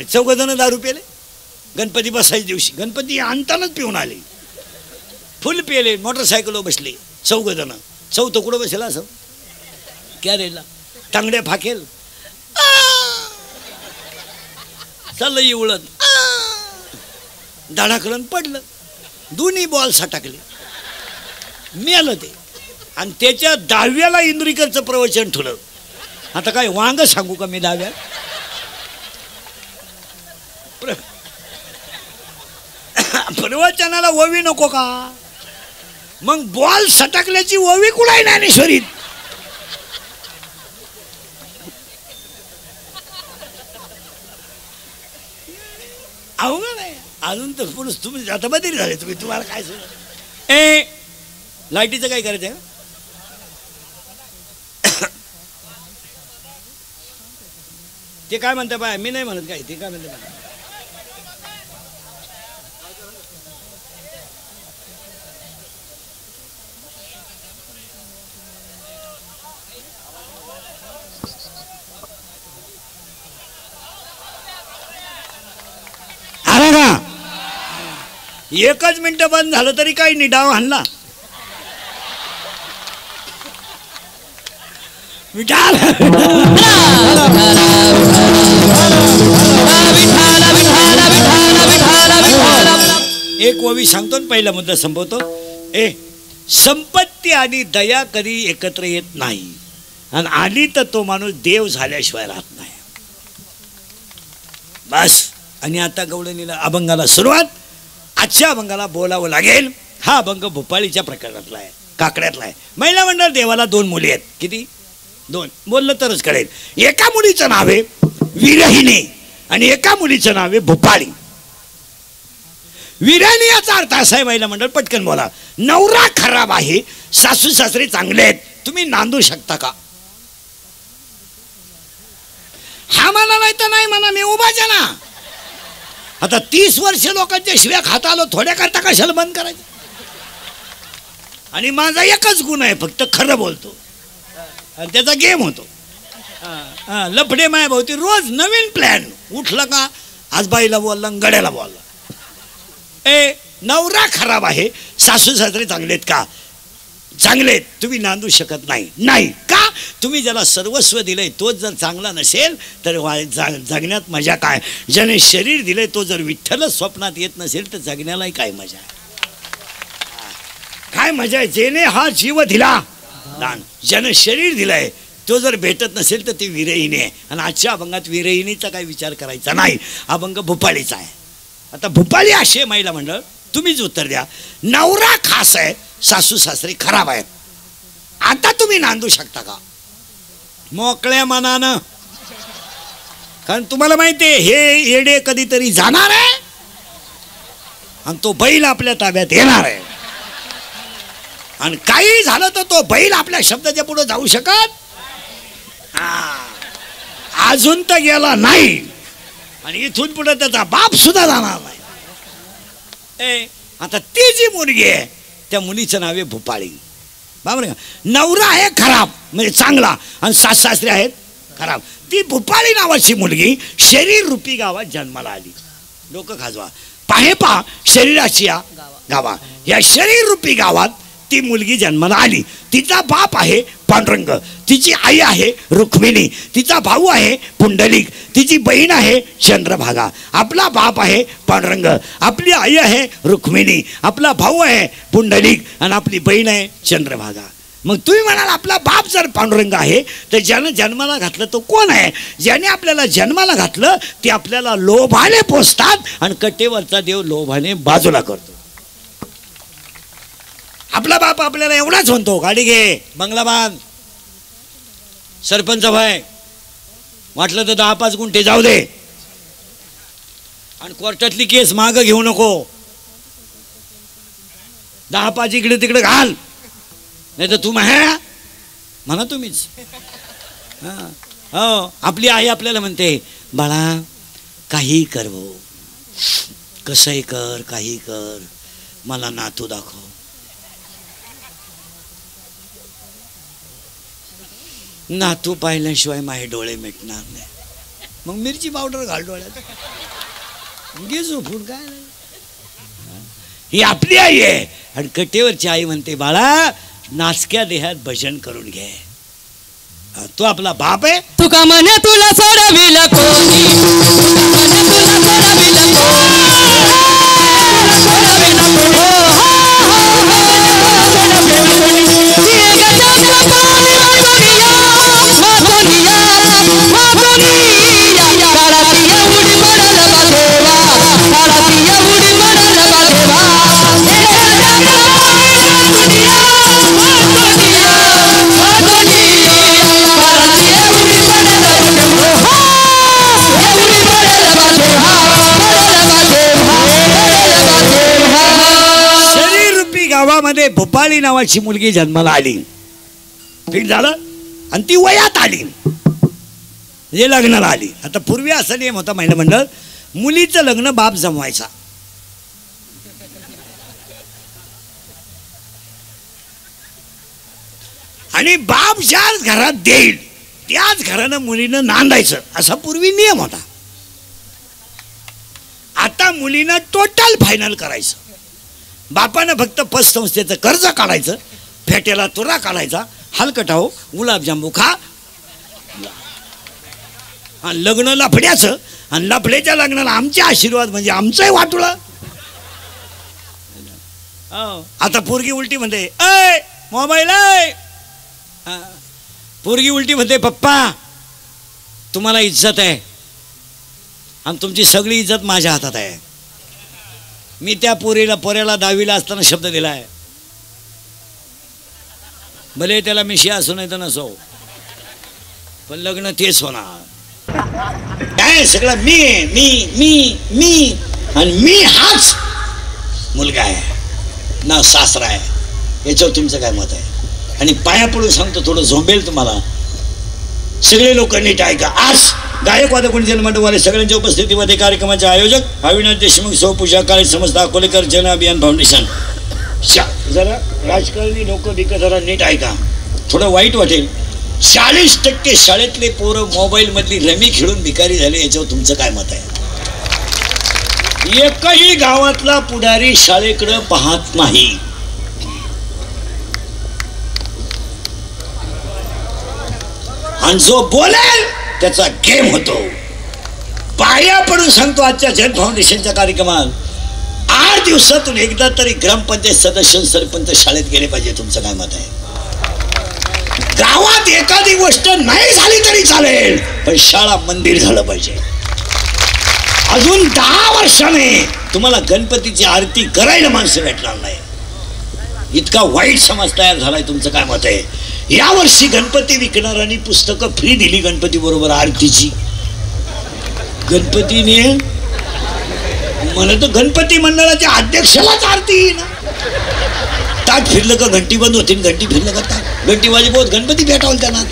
आले, 4 जण दारू पेले. गणपती बसायच्या दिवशी गणपती आणतानाच पिऊन आले, फुल पेले, मोटरसायकलवर बसले 4 जण. 4थं कुठं बसला असं कॅरेला, टांगड्या फाकेल, चाललं इवळत, धडाकडून पडलं, दोन्ही बॉल सटकले, मेलं ते. आणि त्याच्या 10व्याला इंद्रिकरचं प्रवचन ठेवलं. आता काय वांग सांगू का मी 10व्या? प्रवचनाला ओवी नको का? मग बॉल सटकल्याची ओवी कुठे ज्ञानेश्वरीत? अवघड आहे. अजून तर पुरुष तुम्ही आता बदली झाले, तुम्हाला काय सुद्धा लाईटीचं काय करायचं आहे? ते काय म्हणते बाय, मी नाही म्हणत काय, ते काय म्हणते बाय. आला का? 1च मिनिट बंद झालं तरी काही नाही, डाव हाणला. एक ओवी सांगतो आणि पहिला मुद्दा संपवतो. संपत्ती आणि दया कधी एकत्र येत नाही, आणि आली तर तो माणूस देव झाल्याशिवाय राहत नाही. बस. आणि आता गवळणीला अभंगाला सुरुवात. आजच्या अभंगाला बोलावं लागेल. हा अभंग भोपाळीच्या प्रकरणातला आहे, काकड्यातला आहे. महिला मंडळ देवाला 2 मुली आहेत. किती? 2. बोललं तरच कळेल. एका मुलीचं नाव आहे विरहिणी आणि एका मुलीचं नाव आहे भोपाळी. विरहिणी याचा अर्थ असा आहे, महिला मंडळ पटकन बोला. नवरा खराब आहे, सासू सासरे चांगले आहेत, तुम्ही नांदू शकता का? हा म्हणा, नाही तर नाही म्हणा, मी उभाच आहे ना. आता 30 वर्ष लोकांच्या शिव्या खाता आलो, थोड्या करता कशाला बंद करायचं? आणि माझा एकच गुण आहे, फक्त खरं बोलतो आणि त्याचा गेम होतो. लफडे माया भावती रोज नवीन प्लॅन. उठलं का आज बाईला बोलला, गड्याला बोलला. नवरा खराब आहे, सासू सासरे चांगलेत का? चांगलेत. तुम्ही नांदू शकत नाही. नाही का? तुम्ही ज्याला सर्वस्व दिलंय तोच जर चांगला नसेल तर जगण्यात मजा काय? ज्याने शरीर दिलंय तो जर विठ्ठलच स्वप्नात येत नसेल तर जगण्यालाही काय मजा आहे? काय मजा आहे? जेने हा जीव दिला दान, ज्याने शरीर दिलंय तो जर भेटत नसेल तर ती विरहिणी आहे. आणि आजच्या अभंगात विरहिणीचा काही विचार करायचा नाही, अभंग भूपाळीचा आहे. आता भूपाळी असे महिला मंडळ, तुम्हीच उत्तर द्या. नवरा खास आहे, सासू सासरे खराब आहेत. आता तुम्ही नांदू शकता का? मोकळ्या मनानं. कारण तुम्हाला माहिती आहे हे येडे कधीतरी जाणार आहे आणि तो बैल आपल्या ताब्यात येणार आहे. आणि काही झालं तर तो बैल आपल्या शब्दाच्या पुढे जाऊ शकत अजून तर गेला नाही, आणि इथून पुढे त्याचा बाप सुद्धा जाणार नाही. आता ती जी मुलगी आहे त्या मुलीचं नाव आहे भूपाळी. बरोबर का? नवरा आहे खराब म्हणजे चांगला आणि सास सासरे आहेत खराब. ती भूपाळी नावाची मुलगी शरीर रूपी गावात जन्माला आली. लोक खाजवा पाहे पा शरीराची या गावा. या शरीर रूपी गावात ती मुलगी जन्माला आली. तिचा बाप आहे पांडुरंग, तिची आई आहे रुक्मिणी, तिचा भाऊ आहे पुंडलिक, तिची बहीण आहे चंद्रभागा. आपला बाप आहे पांडुरंग, आपली आई आहे रुक्मिणी, आपला भाऊ आहे पुंडलिक आणि आपली बहीण आहे चंद्रभागा. मग तुम्ही म्हणाल आपला बाप जर पांडुरंग आहे तर ज्यानं जन्माला घातलं तो कोण आहे? ज्याने आपल्याला जन्माला घातलं ते आपल्याला लोभाने पोसतात आणि कटेवरचा देव लोभाने बाजूला करतो. आपला बाप आपल्याला एवढाच म्हणतो गाडी घे, बंगला बांध, सरपंच भाई वाटलं तर 10-5 गुंठे जाऊ दे, आणि कोर्टातली केस माग घेऊ नको, 10-5 इकडे तिकडे घाल, नाही तर तू म्हणा तुम्हीच. हो, आपली आई आपल्याला म्हणते बाळा काही कर भाऊ, कसंही कर, काही कर, मला नातू दाखव. नातू पाहिल्याशिवाय माझे डोळे मिटणार नाही. मग मिरची पावडर घाल डोळ्यात घे झोपून काय नाही. ही आपली आई आहे. आणि कटेवरची आई म्हणते बाळा नाचक्या देहात भजन करून घे. तो आपला बाप आहे. तुका म्हणे तुला सोडविल कोणी, गावामध्ये भोपाळी नावाची मुलगी जन्माला आली. ठीक झालं. आणि ती वयात आली म्हणजे लग्नाला आली. आता पूर्वी असा नियम होता महिला मंडळ, मुलीचं लग्न बाप जमवायचा. आणि बाप ज्याच घरात देईल त्याच घरानं मुलीनं नांदायचं असा पूर्वी नियम होता. आता मुलीनं टोटल फायनल करायचं. बापानं फक्त पतसंस्थेचं कर्ज काढायचं, फेट्याला तुरा काढायचा, हलकटाहो गुलाबजांबू खा, आणि लग्न लफड्याचं. आणि लफड्याच्या लग्नाला आमचे आशीर्वाद म्हणजे आमचंही वाटुळं. आता पोरगी उलटी म्हणते ऐ मोबाईल ऐ. पोरगी उलटी म्हणते पप्पा तुम्हाला इज्जत आहे आणि तुमची सगळी इज्जत माझ्या हातात आहे. मी त्या पोऱ्याला 10वीला असताना शब्द दिलाय, भले त्याला मिशी असो नाही तर नसो, पण लग्न तेच होणार. काय सगळं मी मी मी मी आणि मी हाच मुलगा आहे ना सासरा आहे. याच्यावर तुमचं काय मत आहे? आणि पाया पडून सांगतो, थोडं झोंबेल तुम्हाला. सगळे लोक नीट ऐका. आज गायक वादक जन्मंडपवाले सगळ्यांच्या उपस्थितीमध्ये कार्यक्रमाचे आयोजक अविनाश देशमुख, सौ पूजा काळे, समस्त अकोलेकर जन अभियान फाउंडेशन. जरा राजकारणी लोक बिक जरा नीट ऐका, थोडं वाईट वाटेल. 40% शाळेतले पोरं मोबाईल मधली रमी खेळून भिकारी झाले. याच्यावर तुमचं काय मत आहे? एकही गावातला पुढारी शाळेकडे पाहत नाही. आणि जो बोलेल त्याचा गेम होतो. पाया पडून सांगतो, आजच्या जन फाउंडेशनच्या कार्यक्रमात 8 दिवसातून एकदा तरी ग्रामपंचायत सदस्य सरपंच शाळेत गेले पाहिजे. तुमचं काय मत आहे? गावात एखादी गोष्ट नाही झाली तरी चालेल, पण शाळा मंदिर झालं पाहिजे. अजून 10 वर्षाने तुम्हाला गणपतीची आरती करायला माणसं भेटणार नाही. इतका वाईट समाज तयार झालाय. तुमचं काय मत आहे? यावर्षी गणपती विकणाऱ्यांनी पुस्तकं फ्री दिली गणपती बरोबर आरतीची. गणपतीने म्हणत गणपती मंडळाच्या अध्यक्षालाच आरती ना. ताट फिरलं का घंटी बंद होती, घंटी फिरलं का ताट घंटी वाजवत गणपती भेटावल त्यांना.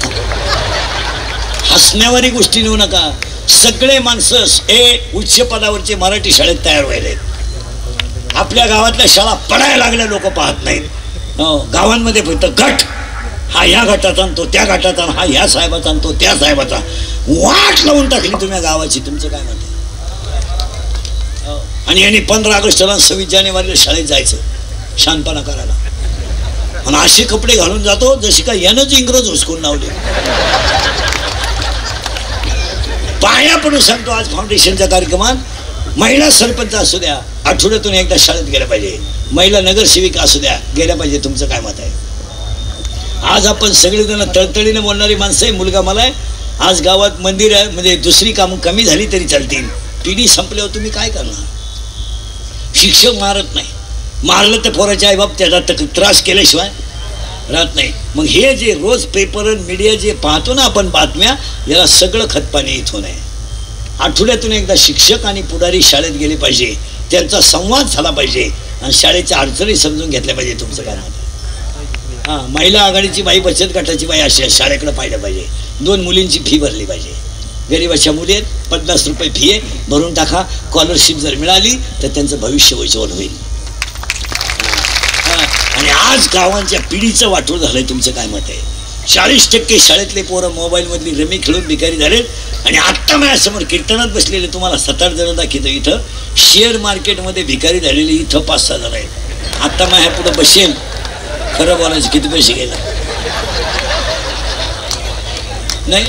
हसण्यावारी गोष्टी नेऊ नका. सगळे माणसं हे उच्च पदावरचे मराठी शाळेत तयार व्हायले. आपल्या गावातल्या शाळा पडायला लागल्या लोक पाहत नाहीत. गावांमध्ये फक्त गट, हा ह्या गटाचा आणतो, त्या गटाचा, हा ह्या साहेबाचा आणतो, त्या साहेबाचा. वाट लावून टाकली तुम्ही गावाची. तुमचं काय म्हणते? आणि यांनी 15 ऑगस्टला 26 जानेवारीला शाळेत जायचं शानपणा करायला, आणि असे कपडे घालून जातो जशी काय यानंच इंग्रज हुसकून लावले. पाया पडून सांगतो, आज फाउंडेशनच्या कार्यक्रमात महिला सरपंच असू द्या, आठवड्यातून एकदा शाळेत गेल्या पाहिजे. महिला नगरसेविका असू द्या, गेल्या पाहिजे. तुमचं काय मत आहे? आज आपण सगळेजण तळतळीने बोलणारी माणसं आहे. मुलगा मला आहे. आज गावात मंदिर आहे म्हणजे दुसरी कामं कमी झाली तरी चालतील. पिढी संपल्यावर तुम्ही काय करणार? शिक्षक मारत नाही, मारलं तर पोराच्या आईबाप त्याचा त्रास केल्याशिवाय राहत नाही. मग हे जे रोज पेपर मीडिया जे पाहतो ना आपण बातम्या, याला सगळं खतपाणी इथून आहे. आठवड्यातून एकदा शिक्षक आणि पुढारी शाळेत गेले पाहिजे, त्यांचा संवाद झाला पाहिजे आणि शाळेच्या अडचणी समजून घेतल्या पाहिजे. तुमचं काय म्हणतं? हां, महिला आघाडीची बाई, बचत गटाची बाई अशी शाळेकडे पाहिलं पाहिजे. 2 मुलींची फी भरली पाहिजे. गरीबाच्या मुली आहेत, 50 रुपये फी आहे, भरून टाका. स्कॉलरशिप जर मिळाली तर त्यांचं भविष्य उज्ज्वल होईल. आणि आज गावांच्या पिढीचं वाटोळ झालंय. तुमचं काय मत आहे? 40% शाळेतले पोरं मोबाईल मधली रमी खेळून भिकारी झालेत आणि आत्ता माझ्यासमोर कीर्तनात बसलेले तुम्हाला 7-8 जण दाखवतो. इथं शेअर मार्केटमध्ये भिकारी झालेली इथं 5-6 जण आहेत. आत्ता माझ्या पुढे बसेल खरं बोलायचं किती पैसे गेला नाही.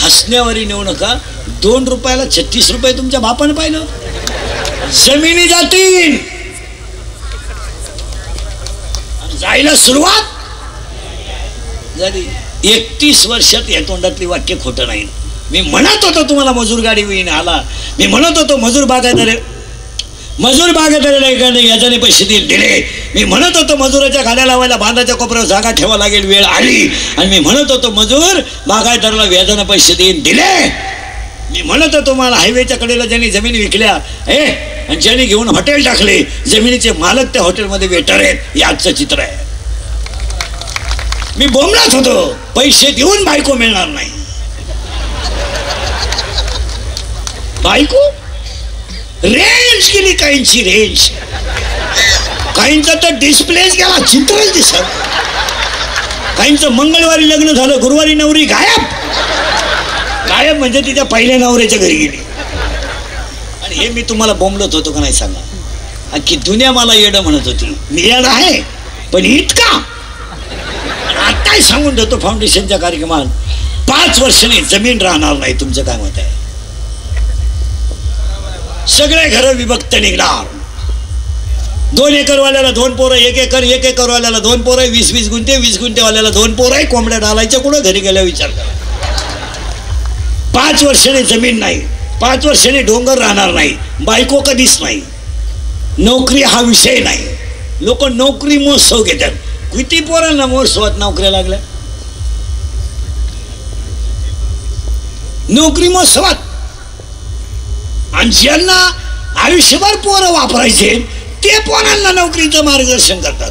हसण्यावरी नेऊ नका. 2 रुपयाला 36 रुपये तुमच्या बापानं पाहिलं. जमिनी जातील जायला सुरुवात झाली. 31 वर्षात या तोंडातली वाक्य खोटं नाही. मी म्हणत होतो तुम्हाला मजूर गाडी होईन आला. मी म्हणत होतो मजूर बागायतदार याच्याने पैसे दिले. मी म्हणत होतो मजुराच्या गाड्या लावायला बांधाच्या कोपऱ्यावर जागा ठेवा लागेल वेळ आली. आणि मी म्हणत होतो मजूर बागायतदाराला व्याजाने पैसे दिले. मी म्हणत होतो मला हायवेच्या कडेला ज्यांनी जमिनी विकल्या आणि ज्यांनी घेऊन हॉटेल टाकले जमिनीचे मालक त्या हॉटेलमध्ये वेटर आहेत. हे आजचं चित्र आहे. मी बोंबलाच होतो पैसे देऊन बायको मिळणार नाही. बायको रेंज गेली काहींची. रेंज काहींचा तर डिस्प्लेच गेला. चित्रच दिसत. काहींचं मंगळवारी लग्न झालं गुरुवारी नवरी गायब. गायब म्हणजे तिच्या पहिल्या नवऱ्याच्या घरी गेली. आणि हे मी तुम्हाला बोंबलत होतो का नाही सांगा. अख्खी दुनिया मला येडं म्हणत होती. मी येडं आहे पण इतका. आताही सांगून देतो फाउंडेशनच्या कार्यक्रमात 5 वर्षांनी जमीन राहणार नाही. तुमचं काय मत आहे. सगळे घर विभक्त निघणार. 2 एकरवाल्याला 2 पोरं 1 एकर 1 एकरवाल्याला 2 पोरं 20-20 गुंठे 20 गुंठेवाल्याला 2 पोरं. कोंबड्या डालायच्या कुठं घरी गेल्या विचार करा. 5 वर्षाने जमीन नाही. 5 वर्षाने डोंगर राहणार नाही. बायको कधीच नाही. नोकरी हा विषय नाही. लोक नोकरी महोत्सव घेतात. किती पोरांना महोत्सवात नोकऱ्या लागल्या. नोकरी महोत्सवात. आणि ज्यांना आयुष्यभर पोरं वापरायचे ते पोरांना नोकरीचं मार्गदर्शन करतात.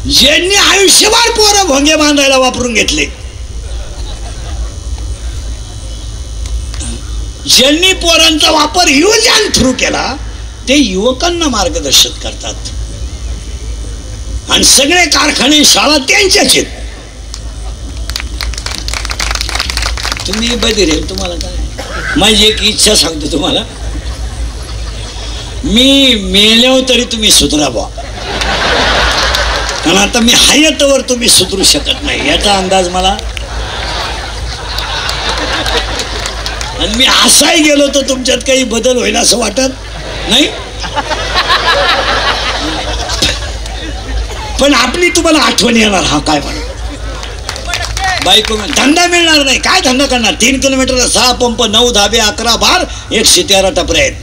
ज्यांनी आयुष्यभर पोरं भोंगे बांधायला वापरून घेतले, ज्यांनी पोरांचा वापर युवजन थ्रू केला ते युवकांना मार्गदर्शन करतात. आणि सगळे कारखाने शाळा त्यांच्याच आहेत. तुम्ही बधी रे. तुम्हाला काय माझी एक इच्छा सांगतो तुम्हाला. मी मेल्यावर तरी तुम्ही सुधरा बा. कारण आता मी हयातवर तुम्ही सुधरू शकत नाही याचा अंदाज मला. आणि मी असाही गेलो तर तुमच्यात काही बदल होईल असं वाटत नाही. पण आपली तुम्हाला आठवण येणार. हा काय म्हणा बायको धंदा मिळणार नाही. काय धंदा करणार. 3 किलोमीटरला 6 पंप 9 धाबे 11 बार 113 टपरे आहेत.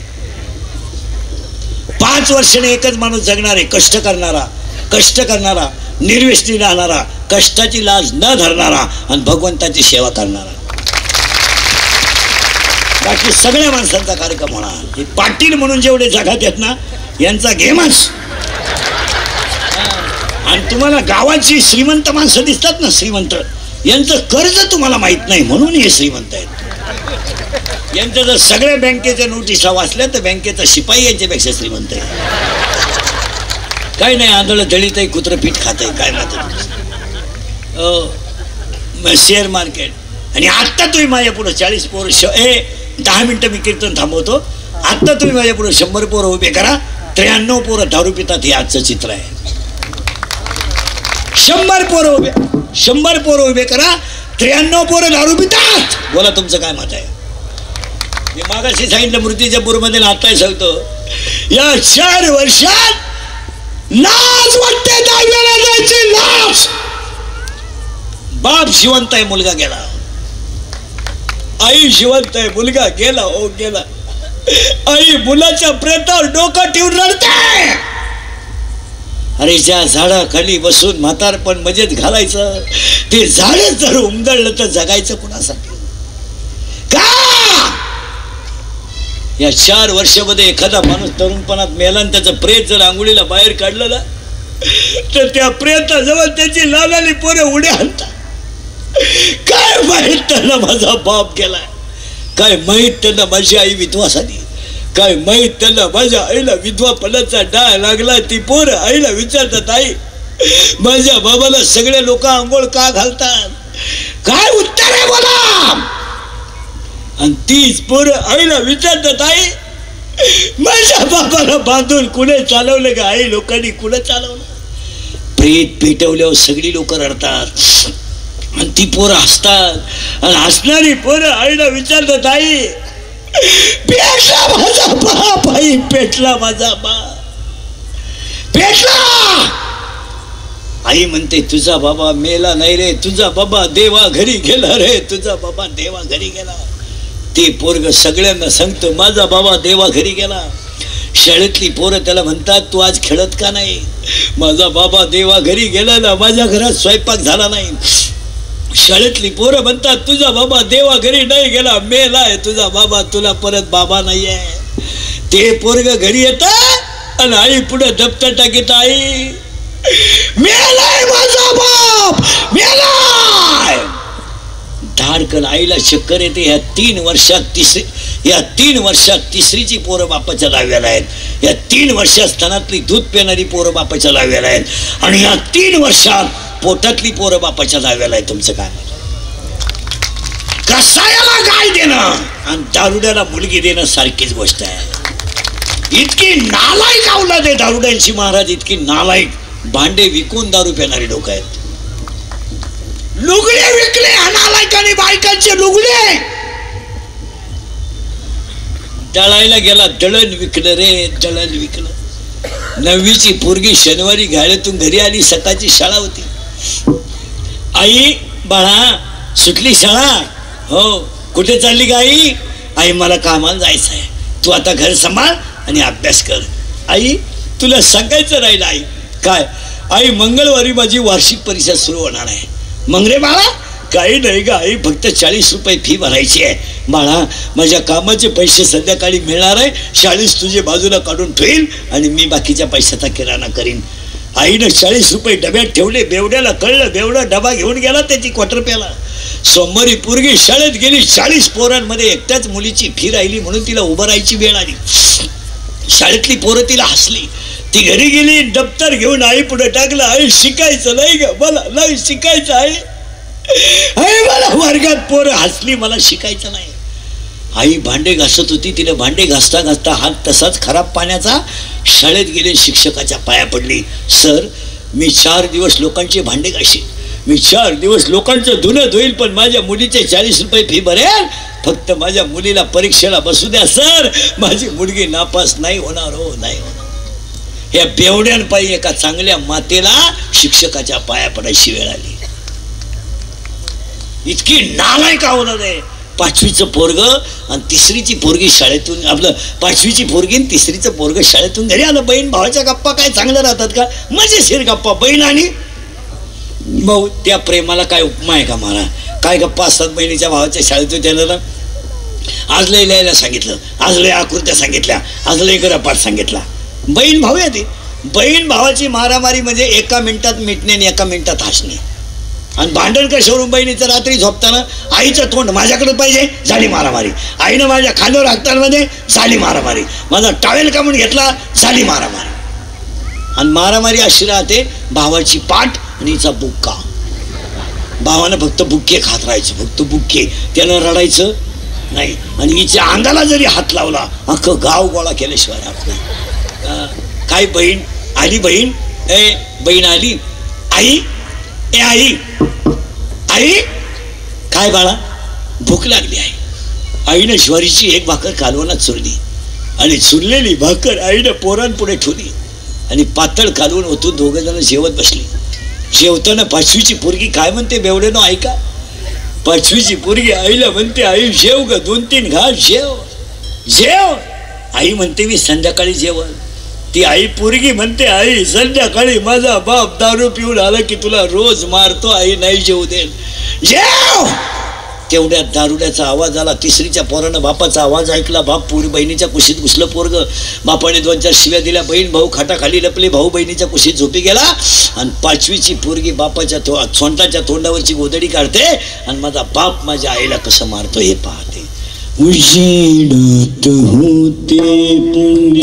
5 वर्षाने एकच माणूस जगणार आहे. कष्ट करणारा निर्व्यसनी राहणारा कष्टाची लाज न धरणारा आणि भगवंताची सेवा करणारा. बाकी सगळ्या माणसांचा कार्यक्रम होणार. हे पाटील म्हणून जेवढे जगात आहेत ना यांचा गेमच. आणि तुम्हाला गावाची श्रीमंत माणसं दिसतात ना श्रीमंत यांचं कर्ज तुम्हाला माहित नाही म्हणून हे श्रीमंत आहेत. यांच्या जर सगळ्या बँकेच्या नोटिसा वाचल्या तर बँकेचा शिपाई यांच्यापेक्षा श्रीमंत आहे. काही नाही आंधळ दळीत आहे कुत्रं पीठ खात आहे काय मात्र. Share market. आणि आत्ता तुम्ही माझ्या पुढे 40 पोरं 10 मिनिटं मी कीर्तन थांबवतो. आत्ता तुम्ही माझ्या पुढे 100 पोरं उभे करा. 93 पोरं दारू पितात. हे आजचं चित्र आहे. 100 पोरं उभे करा. 93 पोरं दारू पितात. बोला तुमचं काय मत आहे. मी मागाशी सांगितलं मूर्तिजापूरमध्ये आत्ताही सांगतो. या 4 वर्षात लाज वाटते. दहाव्याला जायची लाज. बाप जिवंत आहे मुलगा गेला. आई जिवंत आहे मुलगा गेला. हो गेला. आई मुलाच्या प्रेतावर डोकं ठेवून रडते. अरे ज्या झाडाखाली बसून म्हातारपण मजेत घालायचं ते झाडच जर उमदळलं तर जगायचं कुणासाठी. का या 4 वर्षामध्ये एखादा माणूस तरुणपणात मेला आणि त्याचं प्रेत जर आंघोळीला बाहेर काढलं ना तर त्या प्रेताजवळ त्याची लालाली पोरं उड्या आणतात. काय माहित त्यांना माझा बाप गेलाय. काय माहित त्यांना माझी आई विधवा झाली. काय माहित त्यांना माझ्या आईला विधवापणाचा डाळ लागला. ती पोरं आईला विचारतात, आई माझ्या बाबाला सगळे लोक आंघोळ का घालतात, काय उत्तर आहे बोला. आणि तीच पोरं आईला विचारतात, आई माझ्या बाबाला बांधून कुणी चालवलं का, आई लोकांनी कुणी चालवलं. प्रेत पेटवल्यावर सगळी लोक रडतात आणि ती पोरं हसतात. आणि हसणारी पोरं आईला विचारतात, आई पेटला माझा बाप, आई पेटला माझा बाप, पेटला. आई म्हणते, तुझा बाबा मेला नाही रे, तुझा बाबा देवा घरी गेला रे, तुझा बाबा देवा घरी गेला. ते पोरग सगळ्यांना सांगतो, माझा बाबा देवा घरी गेला. शाळेतली पोरं त्याला म्हणतात, तू आज खेळत का नाही, माझा बाबा देवा घरी गेला ना, माझ्या घरात स्वयंपाक झाला नाही. शाळेतली पोरं म्हणतात, तुझा बाबा देवा घरी नाही गेला, मेलाय तुझा बाबा, तुला परत बाबा नाही आहे. ते पोरग घरी येत आणि आई पुढे दप्तर टाकीत, आई मेलाय माझा बाप, मेलाय. धाडकन आईला चक्कर येते. या 3 वर्षात तिसरीची पोरं बापाच्या लाव्याला आहेत. या 3 वर्षात स्तनातली दूध पिणारी पोरं बापाच्या लाव्याला आहेत. आणि या 3 वर्षात पोटातली पोरं बापाच्या लाव्याला आहे. तुमचं काय, कसायाला गाय देणं आणि दारुड्याला मुलगी देणं सारखीच गोष्ट आहे. इतकी नालायक अवलाद आहे दारुड्यांची महाराज, इतकी नालायक. भांडे विकून दारू पिणारी लोक आहेत. लुगडे विकले नालायकांनी, बायकांचे लुगडे. दळायला गेला, दळण विकलं रे, दळण विकलं. 9वीची पोरगी शनिवारी गाड्यातून घरी आली, सकाळची शाळा होती. आई बाळा सुटली शाळा, हो कुठे चालली का आई. आई मला कामाला जायचं आहे, तू आता घर सांभाळ आणि अभ्यास कर. आई तुला सांगायचं राहिलं. आई काय. आई मंगळवारी माझी वार्षिक परीक्षा सुरू होणार आहे. मग रे बाळा. काही नाही का आई, फक्त 40 रुपये फी भरायची आहे. बाळा माझ्या कामाचे पैसे संध्याकाळी मिळणार आहे, 40 तुझे बाजूला काढून ठेवील आणि मी बाकीच्या पैशाचा किराणा करीन. आईनं 40 रुपये डब्यात ठेवले. बेवड्याला कळलं, बेवडा डबा घेऊन गेला त्याची क्वार्टर प्याला. सोमवारी पोरगी शाळेत गेली. 40 पोरांमध्ये एकट्याच मुलीची फी राहिली म्हणून तिला उभं राहायची वेळ आली. शाळेतली पोरं तिला हसली. ती घरी गेली, दप्तर घेऊन आई पुढे टाकलं. आई शिकायचं नाही ग, मला नाही शिकायचं आहे. आई मला वर्गात पोरं हसली, मला शिकायचं नाही. आई भांडे घासत होती. तिने भांडे घासता घासता हात तसाच खराब पाण्याचा. शाळेत गेले, शिक्षकाच्या पाया पडली. सर मी 4 दिवस लोकांचे भांडे घाशीन, मी 4 दिवस लोकांचं धुणं धुईल, पण माझ्या मुलीचे 40 रुपये फी भरेल. फक्त माझ्या मुलीला परीक्षेला बसू द्या सर, माझी मुलगी नापास नाही होणार, हो नाही होणार. या बेवड्यांपायी एका चांगल्या मातेला शिक्षकाच्या पाया पडायची वेळ आली. इतकी नालायक होणार आहे. 5वीचं पोरग आणि 3रीची पोरगी शाळेतून, आपलं 5वीची पोरगी आणि 3रीचं पोरग शाळेतून घरी आलं. बहीण भावाच्या गप्पा काय चांगल्या राहतात का, मजेशीर गप्पा. बहीण आणि भाऊ, त्या प्रेमाला काय उपमा आहे का मला. काय गप्पा असतात बहिणीच्या भावाच्या शाळेतून. त्याला आज लय लिहायला सांगितलं, आज लय आकृत्या सांगितल्या, आज लय गरपाठ सांगितला. बहीण भाऊ आहे ती. बहीण भावाची मारामारी म्हणजे 1 मिनिटात मिटणे आणि 1 मिनिटात हसणे. आणि भांडण कशावरून. बहिणीचं रात्री झोपताना आईचं तोंड माझ्याकडे पाहिजे, झाली मारामारी. आईनं माझ्या खांद्यावर हाकताना झाली मारामारी. माझा टावेल कामून घेतला, झाली मारामारी. आणि मारामारी अशी राहते, भावाची पाठ आणि हिचा बुक्का. भावानं फक्त बुक्के खात राहायचं, फक्त बुक्के, त्यानं रडायचं नाही. आणि हिच्या अंगाला जरी हात लावला, अख्खं गाव गोळा केल्याशिवाय राहत नाही. काय बहीण आली, बहीण ए बहीण आली. आई ए आई, आई काय बाळा, भूक लागली आहे. आईनं ज्वारीची 1 भाकर कालवणात चुरली आणि चुरलेली भाकर आईनं पोरांपुढे ठेवली आणि पातळ कालवून ओतून 2 जण जेवत बसली. जेवताना 5वीची पोरगी काय म्हणते बेवड्यानो ऐका. 5वीची पोरगी आईला म्हणते, आई जेव ग, 2-3 घास जेव जेव. आई म्हणते मी संध्याकाळी जेवण. ती आई पोरगी म्हणते, आई संध्याकाळी माझा बाप दारू पिऊन आला की तुला रोज मारतो, आई नाही जेवू दे, जेव. तेवढ्यात दारुड्याचा आवाज आला. 3रीच्या पोरानं बापाचा आवाज ऐकला. बाप पोरी बहिणीच्या कुशीत घुसलं. पोरग बापाने 2-4 शिव्या दिल्या. बहीण भाऊ खाटाखाली लपले. भाऊ बहिणीच्या कुशीत झोपी गेला. आणि 5वीची पोरगी बापाच्या सोंटाच्या तोंडावरची गोदडी काढते आणि माझा बाप माझ्या आईला कसं मारतो हे पाहते. उजेडत होते पुण्य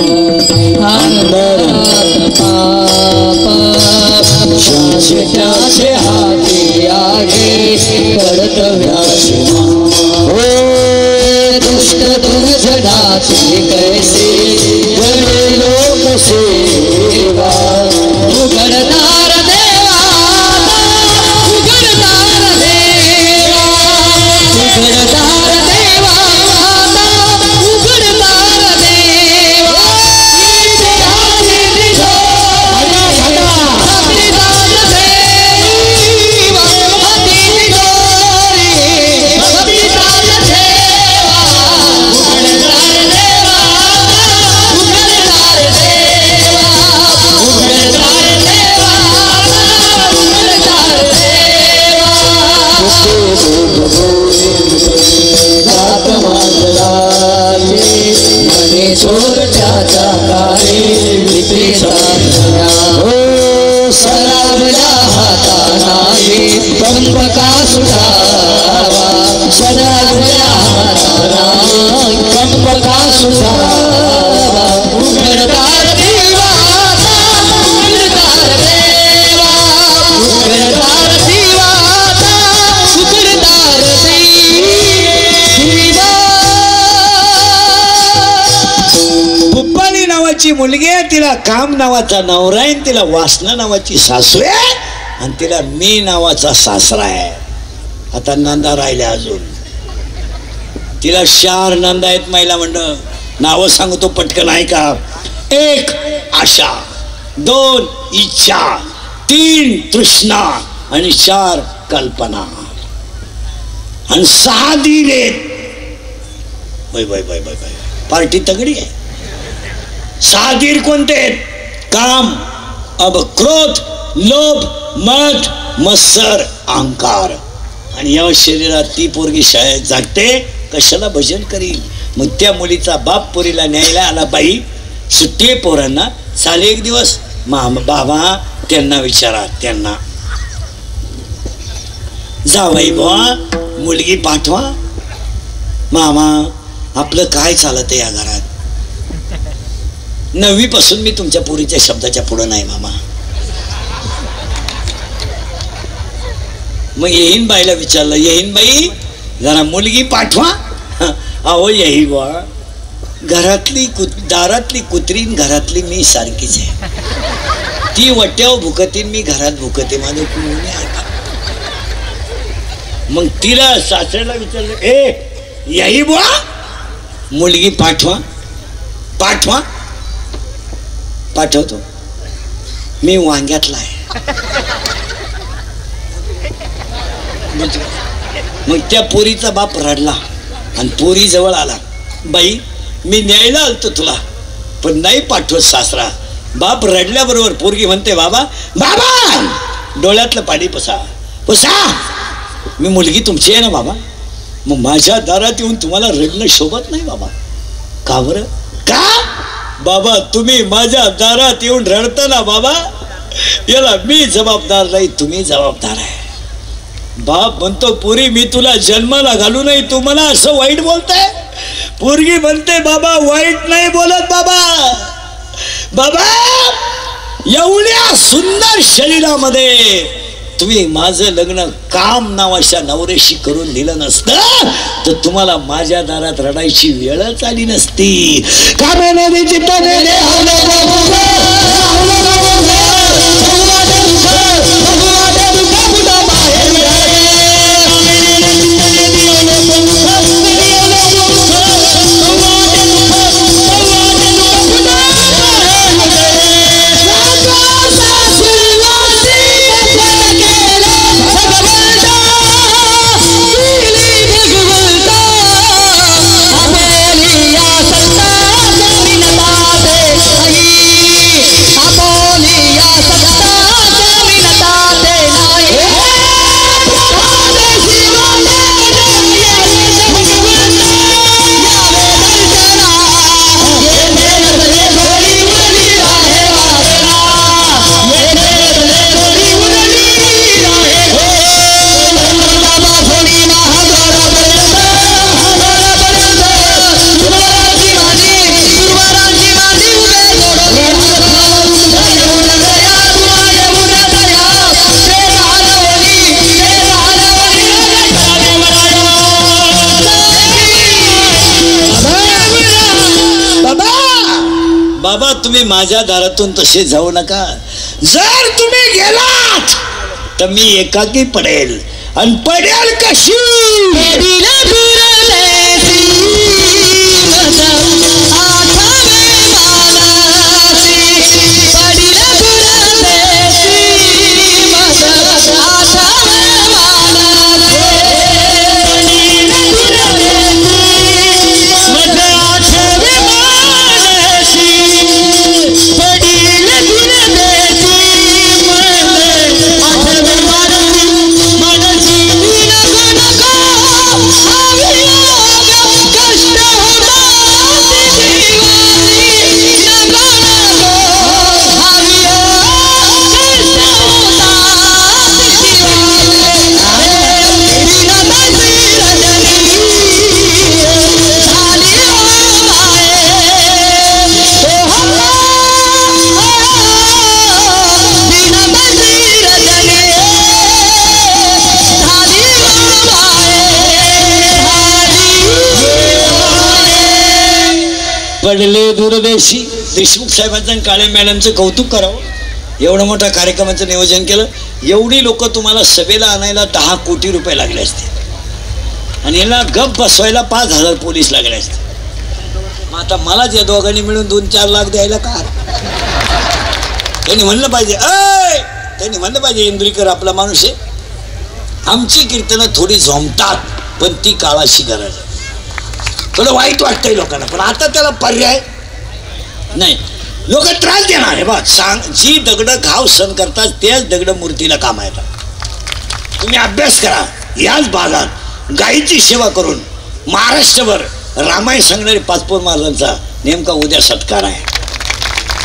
शासनाचे हाती आगे कर्तव्याचे हो दुष्ट दुर्जनाचे कैसे गणे लोक सेवा उघडणार देवा उघडणार देवा उघडणार देवा उघडणार देवा चोरट्याच्या काळी सरावल्या हातानाही कंपका सुटावा सरावल्या हातानाही कंपका सुटावा उघडदार देवा उघडदार देवा उघडदार देवा उघडदार देवा भुपाली नावाची मुलगी आहे, तिला काम नावाचा नवरा आहे, तिला वासना नावाची सासू आहे आणि तिला मी नावाचा सासरा आहे. आता नंदा राहिल्या अजून. तिला 4 नंदा आहेत. महिला मंडळ नावं सांगतो पटकन ऐका. 1 आशा, 2 इच्छा, 3 तृष्णा आणि 4 कल्पना आणि 6 धीर आहेत. Bye bye bye bye bye party तगडी आहे. 6 धीर कोणते आहेत? काम, क्रोध, लोभ, मद, मत्सर, अहंकार. आणि या शरीरात ती पोरगी शाळेत जागते, कशाला भजन करील. मग त्या मुलीचा बाप पोरीला न्यायला आला. बाई सुट्टी पोरांना चाले एक दिवस. बाबा त्यांना विचारा, त्यांना जावई बुवा मुलगी पाठवा. मामा आपलं काय चालत या घरात? 9वी पासून मी तुमच्या पोरीच्या शब्दाच्या पुढं नाही मामा. मग येईन बाईला विचारलं, येईन बाई जरा मुलगी पाठवा. अहो येई बा, घरातली दारातली कुत्रीन घरातली मी सारखीच आहे. ती वट्यावर भुकतीन, मी घरात भुकते. माझं कोणी ऐका. मग तिला सासऱ्याला विचारलं, येई बा मुलगी पाठवा. पाठवा पाठवतो, मी वांग्यातला आहे. मग त्या पोरीचा बाप रडला आणि पोरी जवळ आला. बाई मी न्यायला आलतो तुला, पण नाही पाठवत सासरा. बाप रडल्याबरोबर पोरगी म्हणते, बाबा बाबा डोळ्यातलं पाणी पुसा पुसा. मी मुलगी तुमची आहे ना बाबा. मग माझ्या दारात येऊन तुम्हाला रडणं शोभत नाही बाबा. का बरं? का बाबा तुम्ही माझ्या दारात येऊन रडता ना बाबा, याला मी जबाबदार नाही, तुम्ही जबाबदार आहे. बाप म्हणतो, पोरी मी तुला जन्माला घालू नाही, तू मला असं वाईट बोलताय. पोरगी म्हणते, बाबा वाईट नाही बोलत बाबा. बाबा एवढ्या सुंदर शरीरामध्ये तुम्ही माझं लग्न काम नावाच्या नवऱ्याशी करून दिलं नसतं तर तुम्हाला माझ्या दारात रडायची वेळच आली नसती. कामे नदीची आई बाबा तुम्ही माझ्या दारातून तसे जाऊ नका. जर तुम्ही गेलात तर मी एकाकी पडेल. आणि पडेल कशी? पडले दूरदेशी. देशमुख साहेबांचं आणि काळे मॅडमचं कौतुक करावं. एवढं मोठा कार्यक्रमाचं नियोजन केलं. एवढी लोक तुम्हाला सभेला आणायला 10 कोटी रुपये लागले असते आणि याला गप बसवायला 5,000 पोलीस लागले असते. मग आता मलाच या दोघांनी मिळून 2-4 लाख द्यायला का? त्यांनी म्हणलं पाहिजे इंद्रिकर आपला माणूस आहे. आमची कीर्तनं थोडी झोमतात पण ती काळाशी गरज आहे. थोडं वाईट वाटतंय लोकांना पण आता त्याला पर्याय नाही. लोक त्रास देणार आहे बा. जी दगड घाव सण करतात त्याच दगड मूर्तीला कामा येतात. तुम्ही अभ्यास करा. याच भागात गायीची सेवा करून महाराष्ट्रभर रामायण सांगणारे पाचपोर महाराजांचा नेमका उद्या सत्कार आहे.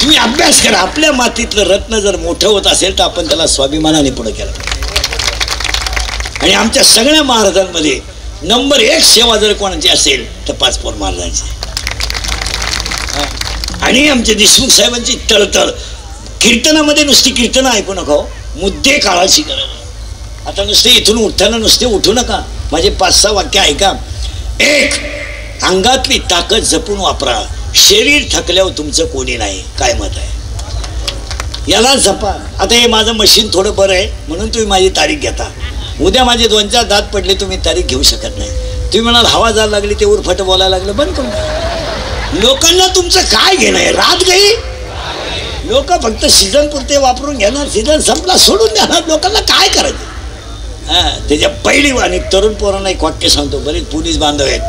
तुम्ही अभ्यास करा. आपल्या मातीतलं रत्न जर मोठं होत असेल तर आपण त्याला स्वाभिमानाने पुढे केलं. आणि आमच्या सगळ्या महाराजांमध्ये नंबर 1 सेवा जर कोणाची असेल तर पाचपोर महाराजांची. आणि आमच्या देशमुख साहेबांची तळतळ. कीर्तनामध्ये नुसती कीर्तनं ऐकू नका, मुद्दे काळाची गरज आहे. आता नुसते इथून उठताना नुसते उठू नका. माझे 5-6 वाक्य ऐका. 1. अंगातली ताकद जपून वापरा. शरीर थकल्यावर तुमचं कोणी नाही. काय मत आहे? याला जपा. आता हे माझं मशीन थोडं बरं आहे म्हणून तुम्ही माझी तारीख घेता. उद्या माझे 2-4 दात पडले तुम्ही तारीख घेऊ शकत नाही. तुम्ही म्हणाल हवा जायला लागली ते उरफट बोलायला लागलं बंद करून. लोकांना तुमचं काय घेणं आहे? रात गई. लोक फक्त सीझन पुरते वापरून घेणार. सीझन संपला सोडून देणार. लोकांना काय करायचं? त्याच्या पहिली आणि तरुण पोरांना एक वाक्य सांगतो. बरेच पोलीस बांधव आहेत.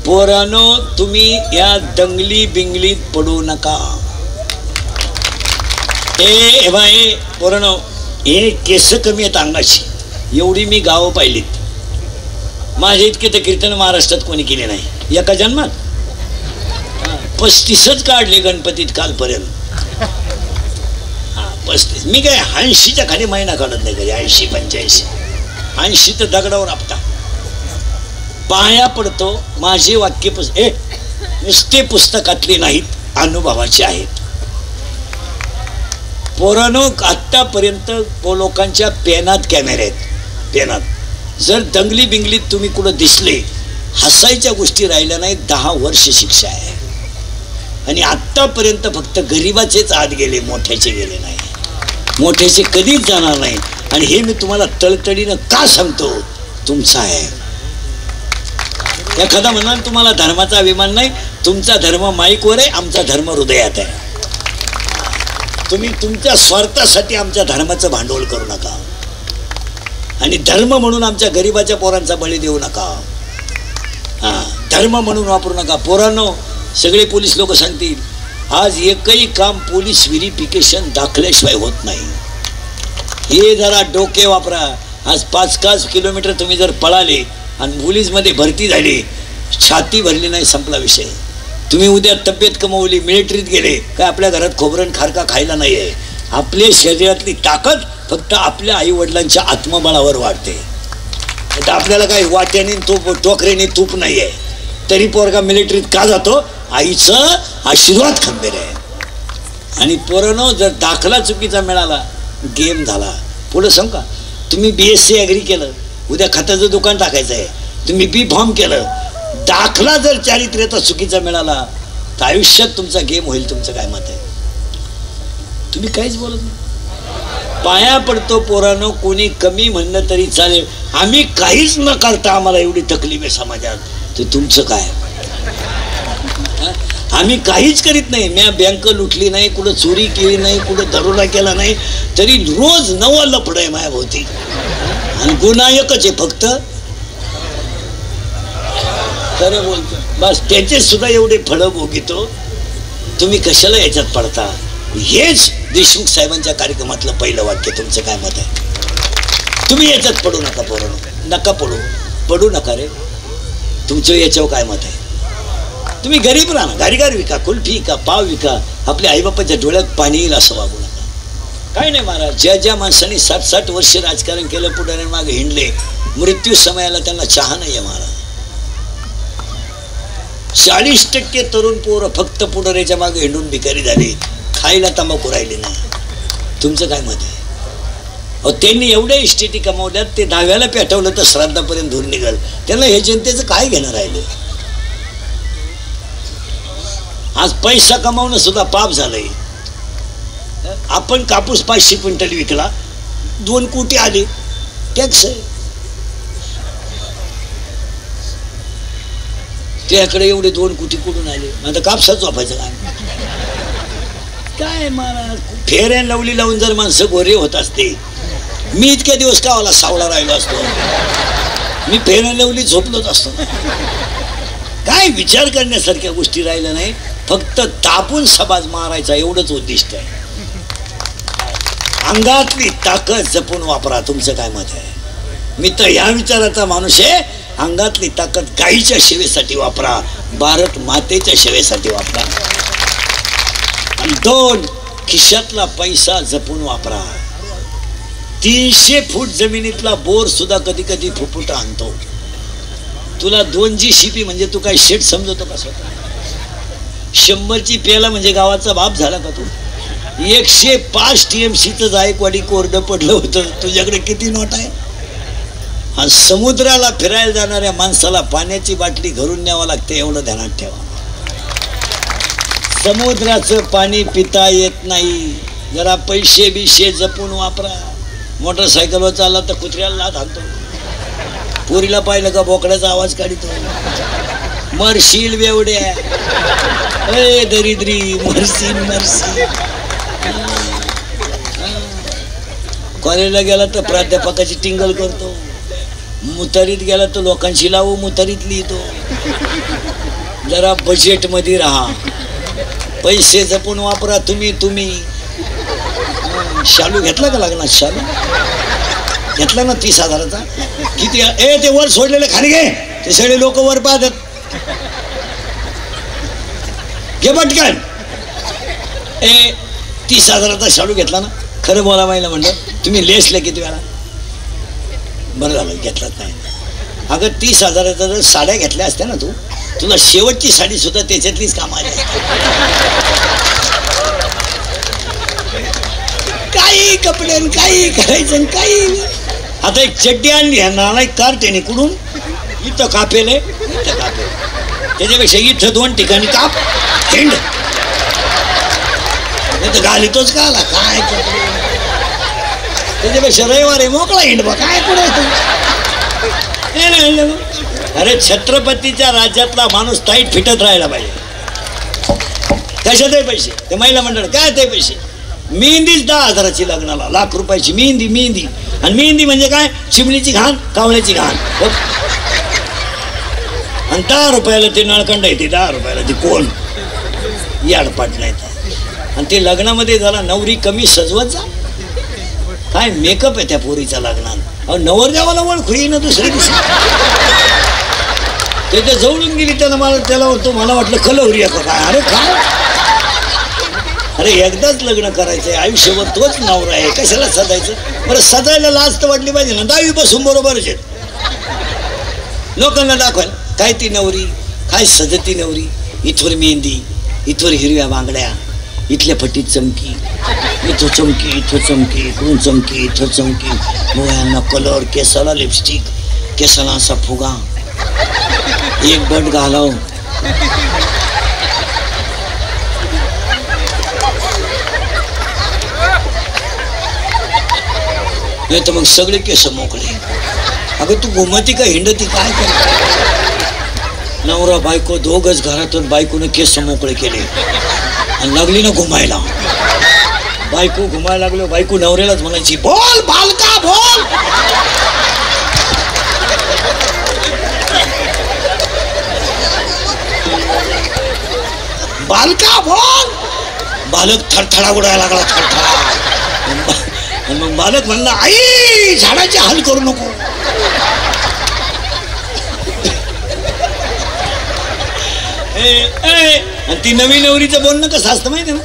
पोरांनो तुम्ही या दंगली बिंगलीत पडू नका. ए भाई पोरांनो हे केस कमी आहेत अंगाची. एवढी मी गावं पाहिलीत. माझ्या इतके तर कीर्तन महाराष्ट्रात कोणी केले नाही. एका जन्मात 35च काढले गणपतीत कालपर्यंत. 35. मी काय 80च्या खाली महिना काढत नाही कधी. 80-85. 80 तर दगडावर आपता. पाया पडतो. माझे वाक्य नुसते पुस्तकातले नाहीत, अनुभवाचे आहेत. पोरांनो आत्तापर्यंत लोकांच्या पेनात कॅमेरे आहेत. पेनात जर दंगली बिंगलीत तुम्ही कुठं दिसले, हसायच्या गोष्टी राहिल्या नाही, 10 वर्ष शिक्षा आहे. आणि आत्तापर्यंत फक्त गरिबाचेच आत गेले, मोठ्याचे गेले नाही. मोठ्याचे कधीच जाणार नाही. आणि हे मी तुम्हाला तळतळीनं का सांगतो? तुमचा आहे. एखादा म्हणाल तुम्हाला धर्माचा अभिमान नाही. तुमचा धर्म माईकवर आहे, आमचा धर्म हृदयात आहे. तुम्ही तुमच्या स्वार्थासाठी आमच्या धर्माचं भांडवल करू नका. आणि धर्म म्हणून आमच्या गरिबाच्या पोरांचा बळी देऊ नका. धर्म म्हणून वापरू नका. पोरांनो सगळे पोलीस लोक सांगतील आज एकही काम पोलीस व्हेरिफिकेशन दाखल्याशिवाय होत नाही. हे जरा डोके वापरा. आज 5 किलोमीटर तुम्ही जर पळाले आणि पोलीसमध्ये भरती झाली, छाती भरली नाही, संपला विषय. तुम्ही उद्या तब्येत कमवली, मिलिटरीत गेले, काय आपल्या घरात खोबरं खारका खायला नाही आहे. आपल्या शरीरातली ताकद फक्त आपल्या आई वडिलांच्या आत्मबळावर वाढते. आता आपल्याला काही वाट्याने तूप टोकरीने तूप नाही आहे, तरी पोरगा मिलिटरीत का जातो? आईचं आशीर्वाद खंबीर आहे. आणि पोरांनो जर दाखला चुकीचा मिळाला, गेम झाला. पुढं सांग का, तुम्ही BSc ॲग्री केलं, उद्या खताचं दुकान टाकायचं आहे, तुम्ही B.Pharm केलं, दाखला जर चारित्र्याचा चुकीचा मिळाला, तर आयुष्यात तुमचा गेम होईल. तुमचं काय मत आहे? तुम्ही काहीच बोलत नाही. पाया पडतो पोरानो, कोणी कमी म्हणलं तरी चालेल, आम्ही काहीच न करता आम्हाला एवढी तकलीफ आहे समाजात. तर तुमचं काय? आम्ही काहीच करीत नाही. मी बँक लुटली नाही, कुठं चोरी केली नाही, कुठं दरोडा केला नाही, तरी रोज नवा लफड आहे माझ्या भोवती. आणि गुन्हा एकच आहे फक्त, खरं बोलतो बस. त्याचे सुद्धा एवढे फळं भोगितो. तुम्ही कशाला याच्यात पडता? हेच देशमुख साहेबांच्या कार्यक्रमातलं पहिलं वाक्य. तुमचं काय मत आहे? तुम्ही याच्यात पडू नका पोरांनो, नका पडू नका रे. तुमचं याच्यावर काय मत आहे? तुम्ही गरीब राहा ना, गारीगार विका, कुल्फी विका, पाव विका, आपल्या आईबापाच्या डोळ्यात पाणी येईल असं वागू नका. काय नाही महाराज, ज्या ज्या माणसांनी 60-60 वर्ष राजकारण केलं, पुढाऱ्या मागे हिंडले, मृत्यू समयाला त्यांना चहा नाही आहे महाराज. 40% तरुण पोरं फक्त पुढाऱ्याच्या मागे हिंडून भिकारी झाले, खायला तंबाखू राहिली नाही. तुमचं काय मत आहे? अहो, त्यांनी एवढ्या इस्टेटी कमावल्यात, ते 10व्याला पेटवलं तर श्राद्धापर्यंत धूर निघाल. त्यांना हे जनतेचं काय घेणं राहिलं? आज पैसा कमावणं सुद्धा पाप झालंय. आपण कापूस 500 क्विंटल विकला, 2 कोटी आले, टॅक्स आहे. त्याकडे एवढे 2 कोटी कुठून आले? आता कापसाच वापायचं काय महाराज? फेअर अँड लवली लावून जर माणसं गोरे होत असते, मी इतक्या दिवस गावाला सावळा राहिलो असतो. मी फेअर अँड लवली झोपलोच असतो. काय विचार करण्यासारख्या गोष्टी राहिल्या नाही, फक्त तापून समाज मारायचा एवढंच उद्दिष्ट आहे. अंगातली ताकद जपून वापरा. तुमचं काय मत आहे? मी तर या विचाराचा माणूस आहे. अंगातली ताकद गाईच्या सेवेसाठी वापरा, भारत मातेच्या सेवेसाठी वापरा. आणि 2 खिशातला पैसा जपून वापरा. 300 फूट जमिनीतला बोर सुद्धा कधी कधी फुफुटा आणतो. तुला 2 GCP म्हणजे तू काय शेट समजतो का स्वतः? 100ची पेला म्हणजे गावाचा बाप झाला का तू? 105 TMCचं जायकवाडी कोरडं पडलं होतं. तुझ्याकडे किती नोट आहे? आणि समुद्राला फिरायला जाणाऱ्या माणसाला पाण्याची बाटली घरून न्यावं लागते, एवढं ध्यानात ठेवा. समुद्राचं पाणी पिता येत नाही. जरा पैसे बिशे जपून वापरा. मोटरसायकलवर चालला तर कुत्र्याला लाथ हाणतो, पोरीला पाहिलं का बोकड्याचा आवाज काढतो. मरशील बेवड्या, ए दरिद्री, मरशील. कॉलेजला गेला तर प्राध्यापकाची टिंगल करतो, मुतारीत गेला तर लोकांशी लावू मुतारीत लिहितो. जरा बजेट मध्ये राहा, पैसे जपून वापरा. तुम्ही शालू घेतला का लग्नात? शालू घेतला ना 30,000चा? किती? ते वर सोडलेले खाली घे, ते सगळे लोक वर पाहतात. घे पटकन. 30,000चा शालू घेतला ना? खरं बोला माहिला म्हणलं, तुम्ही लेसले किती वेळा? बरं झालं घेतलाच नाही. अगं 30,000चा जर साड्या घेतल्या असत्या ना, तुला शेवटची साडी सुद्धा त्याच्यातलीच काम आली. काही कपडे, काही करायचं, काही. आता एक चड्डी आणली ह्या नालायक कार्टेने कुठून, इथं कापेल आहे, इथं कापेल. त्याच्यापेक्षा इथं 2 ठिकाणी काप, हिंड. नाही तर घालितोच का आला काय कपडे. त्याच्यापेक्षा रविवार आहे मोकळा हिंड बा, काय पुढे. अरे छत्रपतीच्या राज्यातला माणूस टाईट फिटत राहायला पाहिजे. कशात आहे पैसे? ते महिला मंडळ काय ते पैसे? मेहंदीच 10,000ची लग्नाला, ₹1,00,000 मेहंदी. आणि मेहंदी म्हणजे काय? चिमणीची घाण, कावळ्याची घाण. आणि 10 रुपयाला ते नळकंड येते, 10 रुपयाला ती कोण याडपाट नाही. आणि ते लग्नामध्ये झाला नवरी कमी सजवत जा. काय मेकअप आहे त्या पोरीच्या लग्नात. अहो नवरदेवाला ओळखू येईना दुसऱ्या दिवशी. त्याच्या जवळून गेली त्याला मला वाटलं कलवरी आहे का काय. अरे काय, अरे एकदाच लग्न करायचंय आयुष्यभर, तोच नवरा आहे, कशाला सजायचं? बरं सजायला लाज तर वाटली पाहिजे ना. 10वी पासून बरोबरच आहेत. लोकांना दाखवायला काय ती नवरी, काय सजती नवरी. इथवर मेहंदी, इथवर हिरव्या बांगड्या, इथल्या फटीत चमकी, इथं चमकी, इथं चमकी, इकडून चमकी, इथं चमकी, डोळ्यांना कलर, केसाला लिपस्टिक, केसाला असा फुगा, एक बट घालाव. नाही तर मग सगळे केस मोकळे. अगं तू घुमती का हिंडती काय कर? नवरा बायको दोघच घरातून बायकोनं केस मोकळे केले आणि लागली ना घुमायला. बायको घुमायला लागलो, बायको नवऱ्यालाच म्हणायची बोल बालका बोल. बालका बोल. बालक थरथडा उडायला लागला, थरथडा. आणि मग बालक म्हणला आई झाडाची हाल करू नको. आणि ती नवी नवरीचं बोलणं कसं असतं माहिती ना,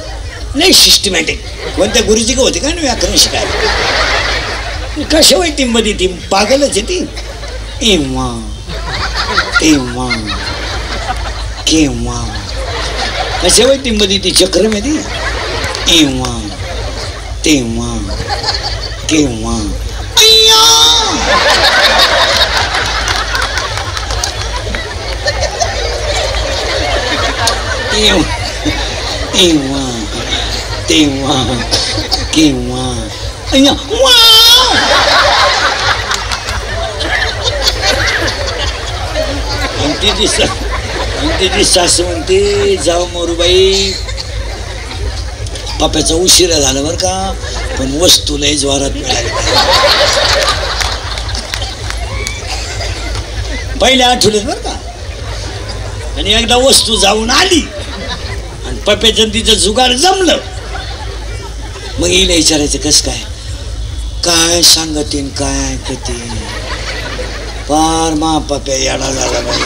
नाही सिस्टमॅटिक. कोणत्या गुरुजी का होते का ना व्याकरण शिकायला. कशा वाईट टीम मध्ये ती पागलच आहे ती. एव्हा तेव्हा केव्हा कशा वाईट टीम मध्ये ती चक्रम आहे ती. एव्हा तेव्हा केव्हा अय्या. एव्हा तेव्हा केव्हा अय्या. तिची सासू म्हणते जाऊ मोरूबाई पप्याचा उशिरा झाला बरं का, पण वस्तू लय जोरात मिळाली. पहिल्या आठवड्यात बरं का. आणि एकदा वस्तू जाऊन आली आणि पप्याचं तिचं जुगाड जमलं. मग हिला विचारायचं कस काय काय सांगते काय ऐकते. पार मा पप्या येडा झाला बाई.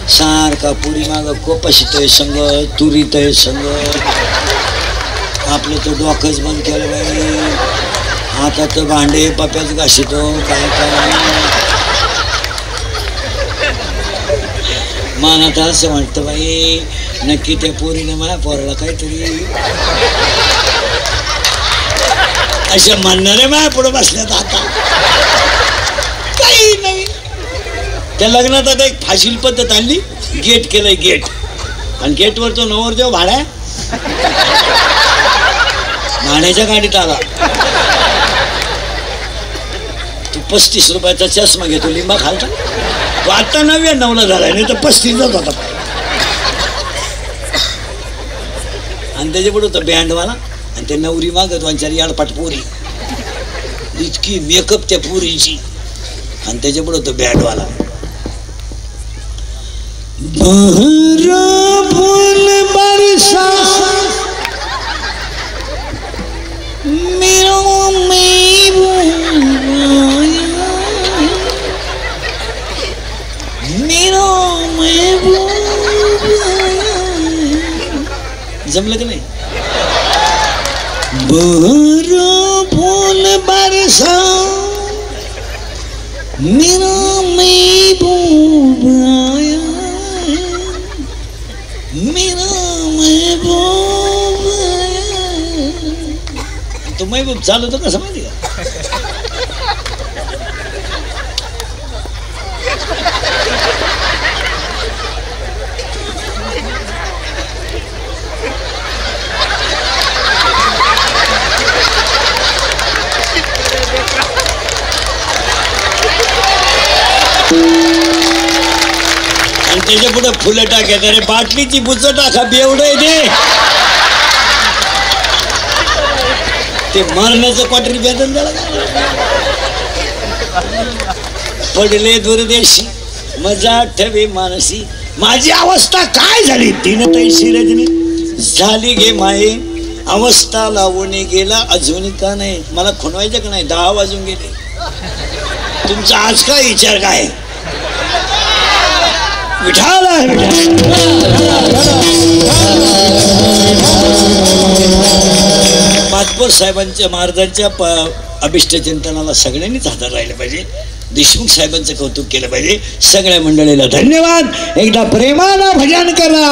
सारखा पुरी माग कोपाशीतय संग तुरीतय संग. आपलं तर डोकंच बंद केलं बाई. हातात भांडे पप्याच घासितो काय काय. मनात असं वाटतं बाई नक्की त्या पोरीने माझ्या पोराला काहीतरी अशा म्हणणारे माझ्या पुढे बसल्यात. आता काही नवीन त्या लग्नात आता एक फाशील पद्धत आणली. गेट केलंय गेट आणि गेटवर तो नवरदेव भाड्याच्या गाडीत आला. तू 35 रुपयाचा चष्मा घेतो लिंबा खालचा. तो आता 99ला झालाय, नाही तर 35च होता. आणि त्याच्या पुढे होतं बँडवाला आणि ते नवरी मागत वांचारी याडपाट पोरी. इतकी मेकअप त्या पोरीची. आणि त्याच्या पुढे होतं बँडवाला. बहरा फूल बरसा मेरा जमलं की नाही. बहरा फूल बरसा मेरा महबूब आया. मेरा महबूब तो महबूब चालू तो कसं माहिती का. आणि त्याच्या पुढे फुलं टाकायचं. अरे बाटलीची बुच टाका बेवडं दे. ते मरण्याचं क्वार्टरी बेदन झालं. पडले दूरदेशी मजा ठेवी मानसी. माझी अवस्था काय झाली. तीन तैशी रजनी झाली गे माये. अवस्था लावून गेला अजून का नाही. मला खुणवायचं का नाही. 10 वाजून गेले. तुमचा आज काय विचार काय. विठाला पाचपोर साहेबांच्या महाराजांच्या अभिष्ट चिंतनाला सगळ्यांनीच हजर राहिलं पाहिजे. देशमुख साहेबांचं कौतुक केलं पाहिजे. सगळ्या मंडळीला धन्यवाद. एकदा प्रेमानं भजन करा.